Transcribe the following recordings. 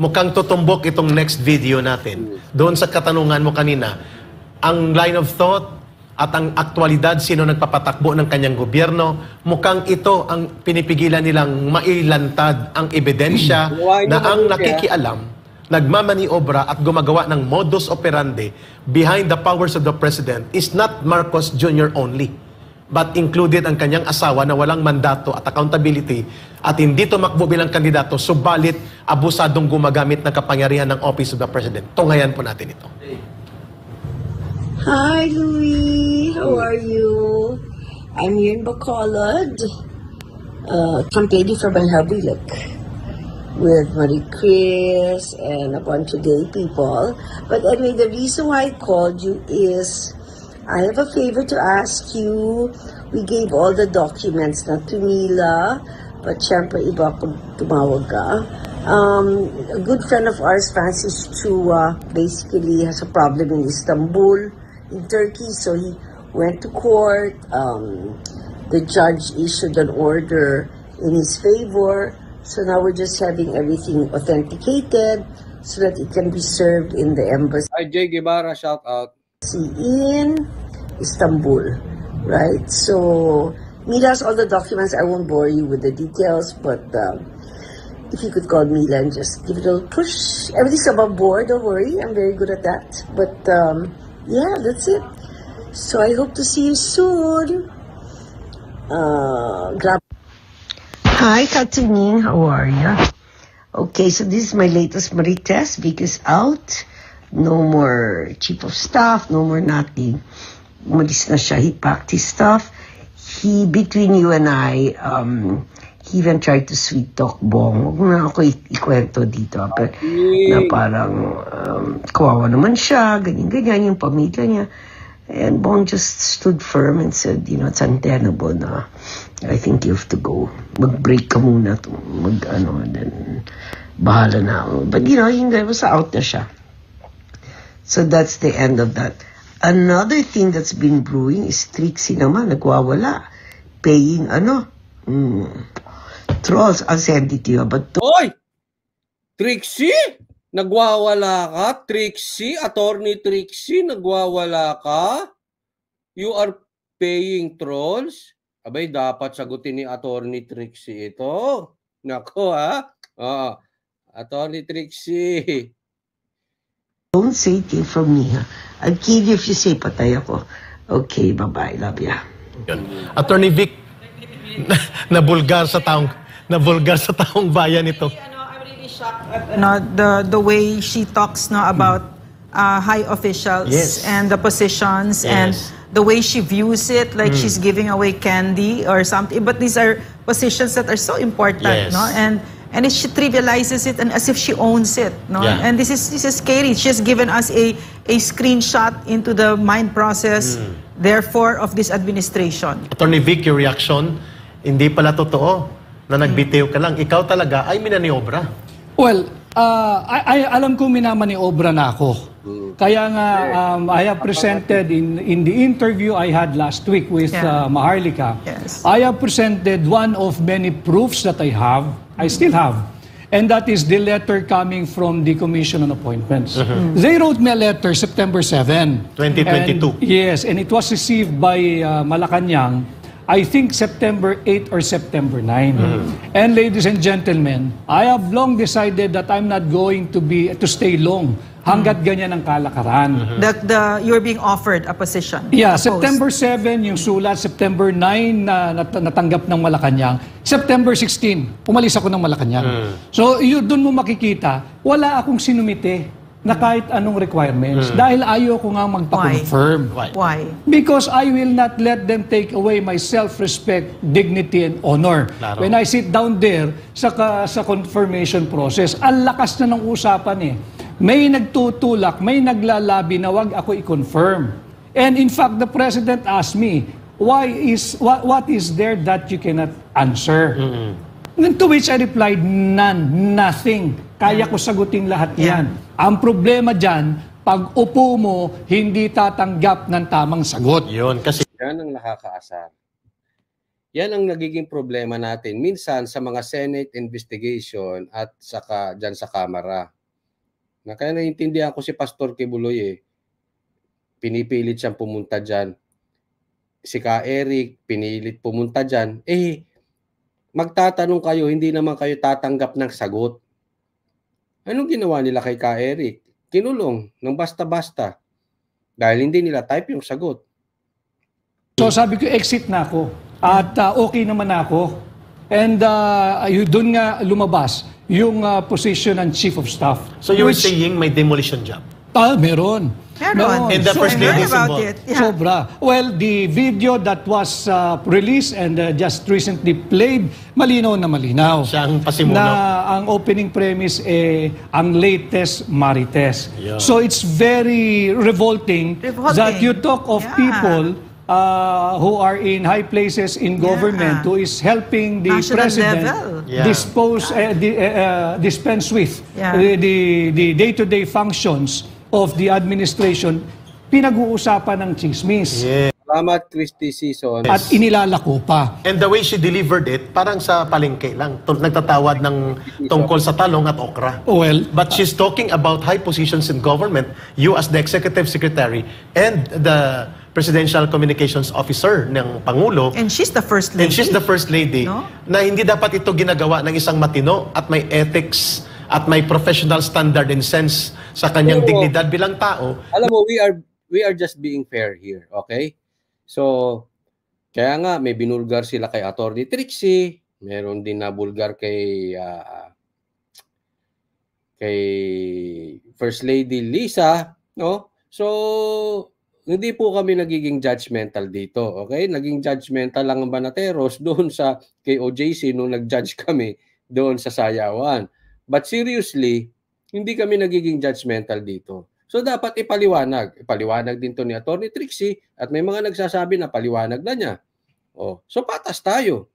mukhang tutumbok itong next video natin. Doon sa katanungan mo kanina, ang line of thought at ang aktwalidad, sino nagpapatakbo ng kanyang gobyerno, mukhang ito ang pinipigilan nilang mailantad ang ebidensya na ang nakikialam, nagmamaniobra at gumagawa ng modus operandi behind the powers of the president is not Marcos Jr. only, but included ang kanyang asawa na walang mandato at accountability at hindi tumakbo bilang kandidato, subalit abusadong gumagamit ng kapangyarihan ng Office of the President. Tunghayan po natin ito. Hi, Louie. How are you? I'm here in Bacolod, campaigning for my hubby, look, with Marie Chris and a bunch of gay people. But anyway, the reason why I called you is I have a favor to ask you. We gave all the documents na to Mila, but syempre iba pag tumawag ka. A good friend of ours, Francis Chua, basically has a problem in Istanbul, in Turkey, so he went to court. The judge issued an order in his favor, so now we're just having everything authenticated so that it can be served in the embassy. Jay Guevara, shout out. In Istanbul, right? So Mila has all the documents. I won't bore you with the details, but if you could call Mila and just give it a little push. Everything's above board, don't worry. I'm very good at that. But yeah, that's it. So I hope to see you soon. Hi, Katuning. How are you? Okay, so this is my latest Marites. Vic is out. No more chief of staff. No more nothing. Umalis na siya. He packed his stuff. Between you and I, he even tried to sweet talk Bong. Huwag na ako ikwento dito. Pero, na parang kawawa naman siya, ganyan-ganyan yung pamilya niya. And Bong just stood firm and said, you know, it's untenable na I think you have to go. Mag-break ka muna. And then bahala na ako. But, you know, yung was out na siya. So that's the end of that. Another thing that's been brewing is Trixie naman, nagwawala. Paying, trolls, I'll send it to you. But Oy! Trixie? Nagwawala ka? Trixie? Attorney Trixie? Nagwawala ka? You are paying trolls? Abay, dapat sagutin ni Attorney Trixie ito. Nako, ha? Attorney Trixie. don't say it from me, ha? I'll kill you if you say patay ako. Okay, bye-bye. Love ya. Attorney Vic, nabulgar sa taong bayan ito. I'm really shocked at the way she talks about high officials and the positions and the way she views it, like she's giving away candy or something. But these are positions that are so important, no? And she trivializes it and as if she owns it, no? And this is scary. She's given us a screenshot into the mind process, therefore, of this administration. Attorney Vic, your reaction, hindi pala totoo na nagbitiw ka lang. Ikaw talaga ay minaniobra. Well, alam ko minamaniobra na ako. Kaya nga, I have presented in the interview I had last week with Maharlika, I have presented one of many proofs that I still have. And that is the letter coming from the Commission on Appointments. They wrote me a letter September 7. 2022. And it was received by Malacanang, I think September 8 or September 9. And ladies and gentlemen, I have long decided that I'm not going to stay long hanggat ganyan ang kalakaran. You're being offered a position. Yeah, September 7 yung sulat, September 9 na natanggap ng Malacanang. September 16, umalis ako ng Malacanang. So, doon mo makikita, wala akong sinumite na kahit anong requirements dahil ayaw ko nga magpa-confirm. Why? Because I will not let them take away my self-respect, dignity, and honor. Claro. When I sit down there sa confirmation process, ang lakas na ng usapan May nagtutulak, may naglalabi na wag ako i-confirm. And in fact, the President asked me, what is there that you cannot answer? To which I replied, none, nothing. Kaya ko sagutin lahat yan. Ang problema dyan, pag upo mo, hindi tatanggap ng tamang sagot. Yun, kasi yan ang nakakaasar. Yan ang nagiging problema natin minsan sa mga Senate investigation at saka dyan sa Kamara. Na kaya naiintindihan ko si Pastor Kibuloy pinipilit siyang pumunta dyan. Si Ka Eric, pinilit pumunta dyan. Magtatanong kayo, hindi naman kayo tatanggap ng sagot. Anong ginawa nila kay Ka Eric? Kinulong ng basta-basta. Dahil hindi nila type yung sagot. So sabi ko, exit na ako. At okay naman ako. And doon nga lumabas yung position ng Chief of Staff. So you were saying may demolition job? Meron. And the First Lady is involved. Sobra. Well, the video that was released and just recently played, malinaw na malinaw. Siya ang pasimuno. Na ang opening premise ang latest Marites. Yeah. So it's very revolting that you talk of people who are in high places in government who is helping the National president dispense with the day-to-day functions of the administration, pinag-uusapan ng chismis. Yeah. Salamat, Christy Season. At inilalako pa. And the way she delivered it, parang sa palengke lang. Nagtatawad ng tungkol sa talong at okra. Well, But she's talking about high positions in government, you as the executive secretary and the presidential communications officer ng Pangulo. And she's the first lady. And she's the first lady, No? na hindi dapat ito ginagawa ng isang matino at may ethics at may professional standard and sense sa kanyang dignidad bilang tao. Alam mo, we are just being fair here, okay? So, kaya nga may binulgar sila kay Attorney Trixie, meron din na bulgar kay First Lady Lisa, no? So, hindi po kami nagiging judgmental dito, okay? Naging judgmental lang ang Banateros doon sa kay OJC nung nag-judge kami doon sa Sayawan. But seriously, hindi kami nagiging judgmental dito. So dapat ipaliwanag. Ipaliwanag din to ni Attorney Trixie at may mga nagsasabi na paliwanag na niya. So patas tayo.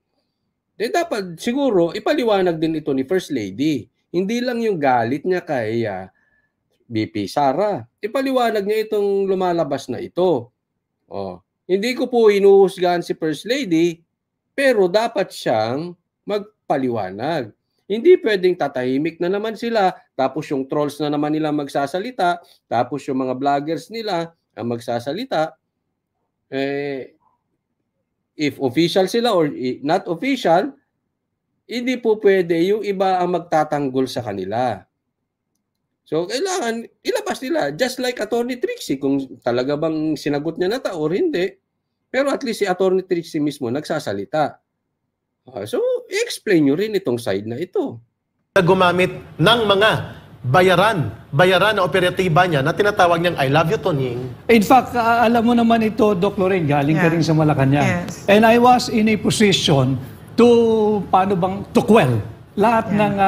Dapat siguro ipaliwanag din ito ni First Lady. Hindi lang yung galit niya kay BP Sara. Ipaliwanag niya itong lumalabas na ito. Hindi ko po hinuhusgahan si First Lady, pero dapat siyang magpaliwanag. Hindi pwedeng tatahimik na naman sila, tapos yung trolls na naman nila magsasalita, tapos yung mga vloggers nila ang magsasalita. If official sila or not official, hindi po pwede yung iba ang magtatanggol sa kanila. So, kailangan ilabas nila. Just like Attorney Trixie, kung talaga bang sinagot niya na or hindi. Pero at least si Attorney Trixie mismo nagsasalita. So, i-explain nyo rin itong side na ito. Gumamit ng mga bayaran na operatiba niya na tinatawag niyang I love you, Tonying. In fact, alam mo naman ito, Doc Lorraine, galing ka rin sa Malacanang. Yes. And I was in a position to quell lahat ng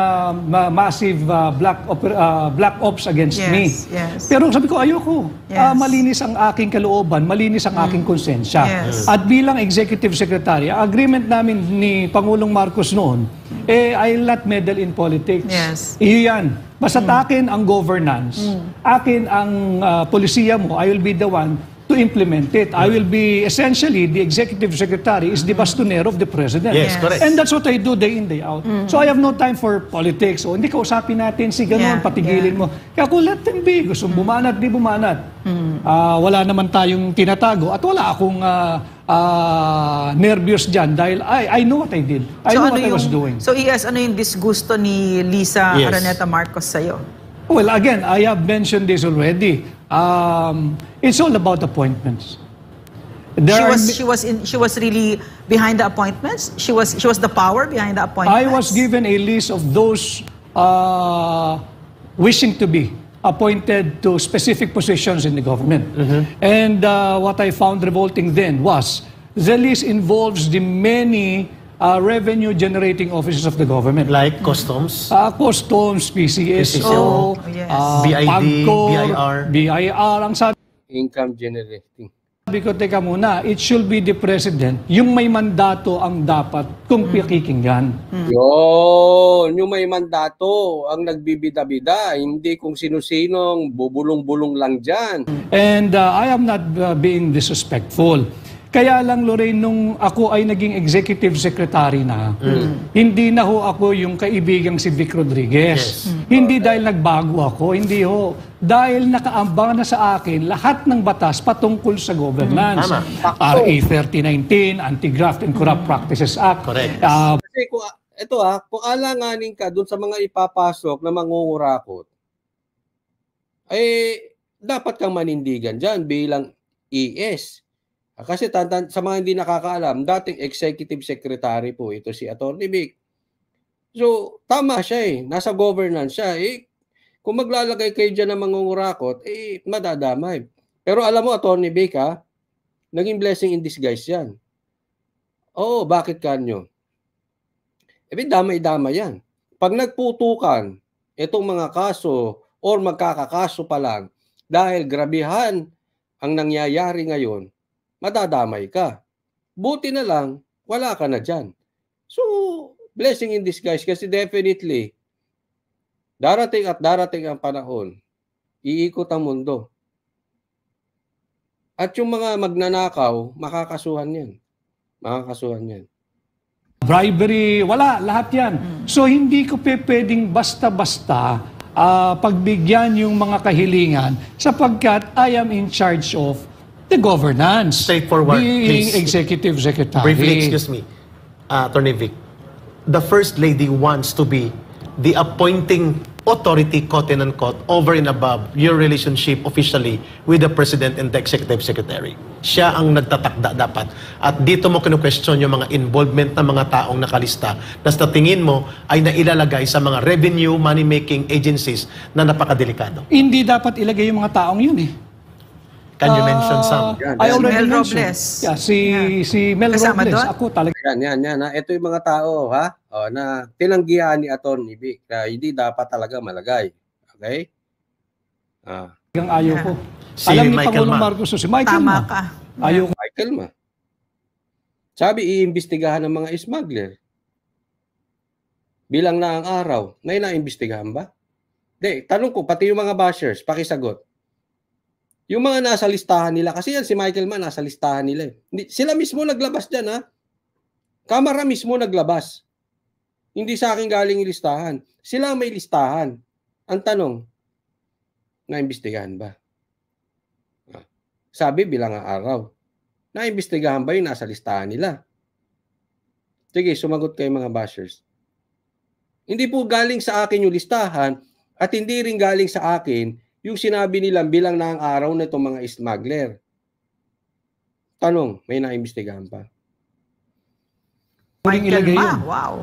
massive black ops against me. Yes. Pero sabi ko, ayoko. Yes. Malinis ang aking kalooban, malinis ang aking konsensya. Yes. At bilang executive secretary, agreement namin ni Pangulong Marcos noon, I'll not meddle in politics. Yes. Iyan. Basta akin ang governance, akin ang polisiya mo, I will be the one to implement it. I will be essentially the executive secretary is the bastonero of the president. Yes, correct. And that's what I do day in, day out. So I have no time for politics. O hindi kausapin natin si ganun, patigilin mo. Kaya kung let them be, gusto bumanat, di bumanat. Wala naman tayong tinatago at wala akong nervyos dyan dahil I know what I did. I know what I was doing. So ano yung disgusto ni Lisa Araneta Marcos sa'yo? Well, again, I have mentioned this already. It's all about appointments. She was really behind the appointments. She was the power behind the appointments. I was given a list of those wishing to be appointed to specific positions in the government. And what I found revolting then was the list involves the many revenue-generating offices of the government. Like customs? Customs, PCSO, BID, PAGCOR, BIR. Ang sabi Income generating. ko, teka muna, it should be the president. Yung may mandato ang dapat kung pakikinggan. Yun, yung may mandato ang nagbibida-bida, hindi kung sino-sinong bubulong-bulong lang dyan. And I am not being disrespectful. Kaya lang, Lorraine, nung ako ay naging executive secretary na, hindi na ho ako yung kaibigang si Vic Rodriguez. Hindi dahil nagbago ako, hindi ho. Dahil nakaambang na sa akin lahat ng batas patungkol sa governance. RA 3019, Anti-Graft and Corrupt Practices Act. Correct. Kasi kung alanganin ka dun sa mga ipapasok na mangungurakot, dapat kang manindigan dyan bilang ES. Kasi sa mga hindi nakakaalam, dating executive secretary po ito si Atty. Vic. So, tama siya nasa governance siya. Kung maglalagay kayo dyan ng mangungurakot, madadamay. Pero alam mo, Atty. Vic, naging blessing in disguise yan. Oo, bakit kanyo? Damay-damay yan. Pag nagputukan itong mga kaso or magkakakaso pa lang dahil grabihan ang nangyayari ngayon, madadamay ka. Buti na lang, wala ka na dyan. So, blessing in disguise kasi definitely, darating ang panahon, iikot ang mundo. At yung mga magnanakaw, makakasuhan yan. Bribery, wala, lahat yan. So, hindi ko pwedeng basta-basta pagbigyan yung mga kahilingan sapagkat I am in charge of the governance. Straightforward, being please. executive secretary. Briefly, excuse me, Atty. Vic. The First Lady wants to be the appointing authority, quote and unquote, over and above your relationship officially with the President and the Executive Secretary. Siya ang nagtatakda dapat. At dito mo kinu-question yung mga involvement ng mga taong nakalista na sa tingin mo ay nailalagay sa mga revenue money-making agencies na napakadelikado. Hindi dapat ilagay yung mga taong yun Can you mention some? I already Mel mentioned. Robles. Yeah, si Mel Kasama Robles. doon? Ako talaga. Yan. Ito yung mga tao, na tinanggihan ni Atty. Vic na hindi dapat talaga malagay. Okay? Ang ayaw ko. Si Alam ni Michael Pangulong Ma. Marcos, si Michael Tama Ma. ka. Ayaw ko. Michael Ma. Sabi, iimbestigahan ng mga smuggler. Bilang na ang araw, naimbestigahan ba? Hindi, tanong ko, pati yung mga bashers, pakisagot. Yung mga nasa listahan nila, kasi yan si Michael Ma, nasa listahan nila. Sila mismo naglabas dyan, Kamara mismo naglabas. Hindi sa akin galing yung listahan. Sila may listahan. Ang tanong, naimbestigahan ba? Sabi, bilang ang araw. Naimbestigahan ba yung nasa listahan nila? Sige, sumagot kayo mga bashers. Hindi po galing sa akin yung listahan at hindi rin galing sa akin yung sinabi nilang bilang na ang araw na itong mga smuggler. Tanong, may naimbestigahan pa? Michael Ilagay Ma, yun. wow.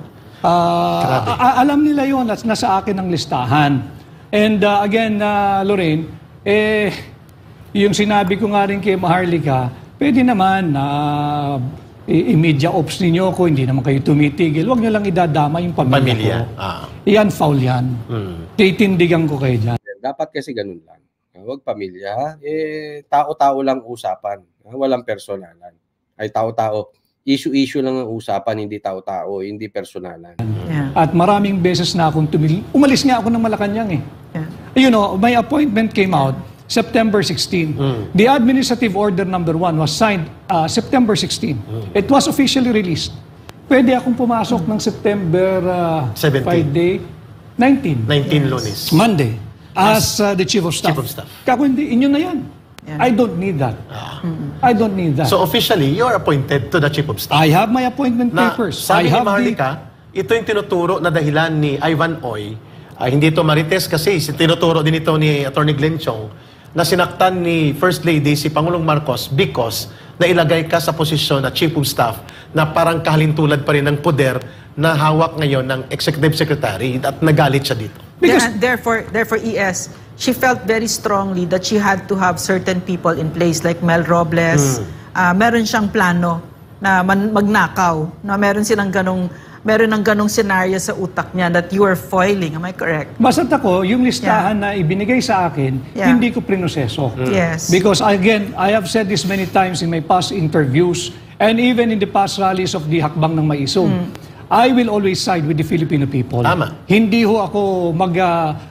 Alam nila yun at nasa akin ang listahan. And again, Lorraine, yung sinabi ko nga rin kay Maharlika, pwede naman na i-media ops ninyo ko, hindi naman kayo tumitigil. Huwag nyo lang idadama yung pamilya ko. Yan, foul yan. Titindigan ko kayo dyan. Dapat kasi ganun lang. Huwag pamilya. Tao-tao lang usapan. Walang personalan. Ay tao-tao. Issue-issue lang ang usapan, hindi tao-tao, hindi personalan. Yeah. At maraming beses na akong umalis nga ako ng Malacanang Yeah. You know, my appointment came out September 16. The administrative order number 1 was signed September 16. It was officially released. Pwede akong pumasok ng September 17. Friday, 19. 19 Lunes. Monday. As the Chief of Staff. Chief of Staff. Kako hindi, inyo na yan. Yeah. I don't need that. I don't need that. So officially, you're appointed to the Chief of Staff. I have my appointment papers. Sabi I ni have Maharlika, ito yung tinuturo na dahilan ni Ivan Oy. Hindi ito marites kasi tinuturo din ito ni Atty. Glenn Chong na sinaktan ni First Lady si Pangulong Marcos because na ilagay ka sa posisyon na Chief of Staff na parang kahalintulad pa rin ng poder na hawak ngayon ng Executive Secretary at nagalit siya dito. Because- Therefore, ES, she felt very strongly that she had to have certain people in place like Mel Robles. Meron siyang plano na magnakaw. Na meron ng ganong scenario sa utak niya that you are foiling. Am I correct? Basta't ako, yung listahan na ibinigay sa akin, Yeah. hindi ko prinoseso. Yes. Because again, I have said this many times in my past interviews and even in the past rallies of the Hakbang ng Maisog. I will always side with the Filipino people. Tama. Hindi ho ako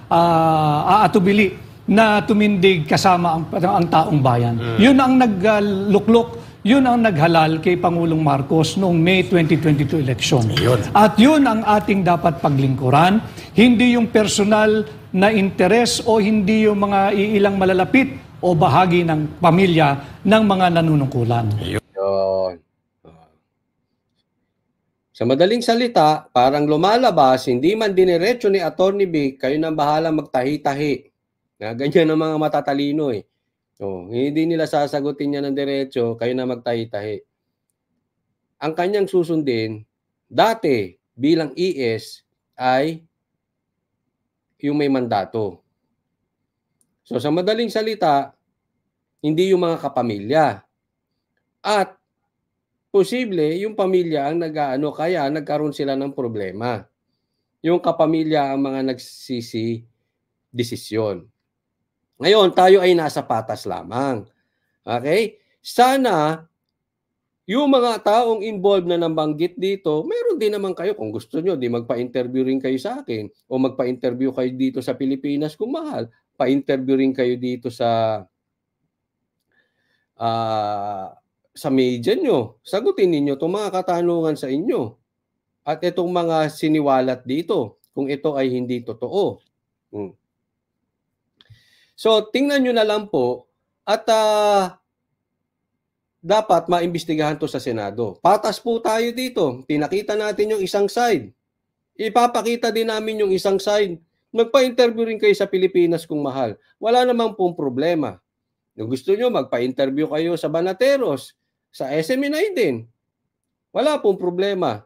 aatubili na tumindig kasama ang taong bayan. Yun ang nagluklok Yun ang naghalal kay Pangulong Marcos noong May 2022 election. Yun. At yun ang ating dapat paglingkuran, hindi yung personal na interes o hindi yung mga iilang malalapit o bahagi ng pamilya ng mga nanunungkulan. Yun. Sa madaling salita, parang lumalabas, hindi man diniretso ni Atty. Vic, kayo nang bahala magtahi-tahi. Ganyan ang mga matatalino eh. Hindi nila sasagutin niya ng diretso, kayo na magtahi-tahi. Ang kanyang susundin, dati bilang ES ay yung may mandato. So sa madaling salita, hindi yung mga kapamilya. At posible yung pamilya ang nag-aano, kaya nagkaroon sila ng problema. Yung kapamilya ang mga nagsisi-desisyon. Ngayon, tayo ay nasa patas lamang. Okay? Sana yung mga taong involved na nabanggit dito, meron din naman kayo, kung gusto nyo, di magpa-interview rin kayo sa akin o magpa-interview kayo dito sa Pilipinas kung mahal. Pa-interview rin kayo dito sa media nyo. Sagutin ninyo itong mga katanungan sa inyo. At itong mga siniwalat dito, kung ito ay hindi totoo. So, tingnan nyo na lang po at dapat maimbestigahan to sa Senado. Patas po tayo dito. Pinakita natin yung isang side. Ipapakita din namin yung isang side. Magpa-interview rin kayo sa Pilipinas kung mahal. Wala namang pong problema. Kung gusto nyo, magpa-interview kayo sa Banateros, sa SMNI din. Wala pong problema.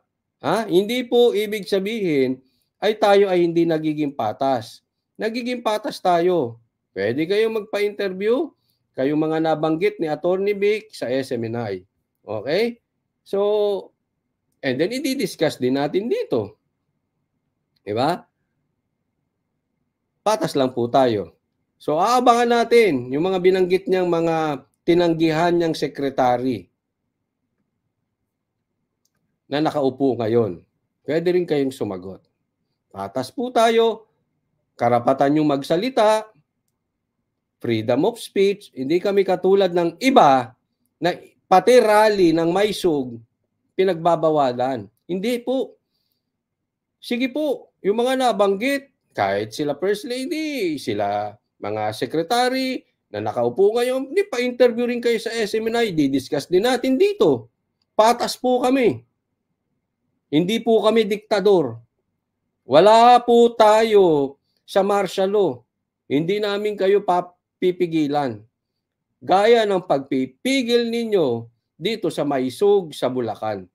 Hindi po ibig sabihin ay tayo ay hindi nagiging patas. Nagiging patas tayo. Pwede kayong magpa-interview, kayong mga nabanggit ni Atty. Vic sa SMNI. Okay? So, and then i-discuss din natin dito. Diba? Patas lang po tayo. So, aabangan natin yung mga binanggit niyang mga tinanggihan niyang sekretary na nakaupo ngayon. Pwede rin kayong sumagot. Patas po tayo. Karapatan yung magsalita. Freedom of speech. Hindi kami katulad ng iba na pati rally ng maisog pinagbabawalan. Hindi po. Sige po, yung mga nabanggit, kahit sila First Lady, sila mga secretary na nakaupo ngayon, hindi pa interview rin kayo sa SMNI, di-discuss din natin dito. Patas po kami. Hindi po kami diktador. Wala po tayo sa martial law. Hindi namin kayo pipigilan. Gaya ng pagpipigil ninyo dito sa Maisog, sa Bulacan.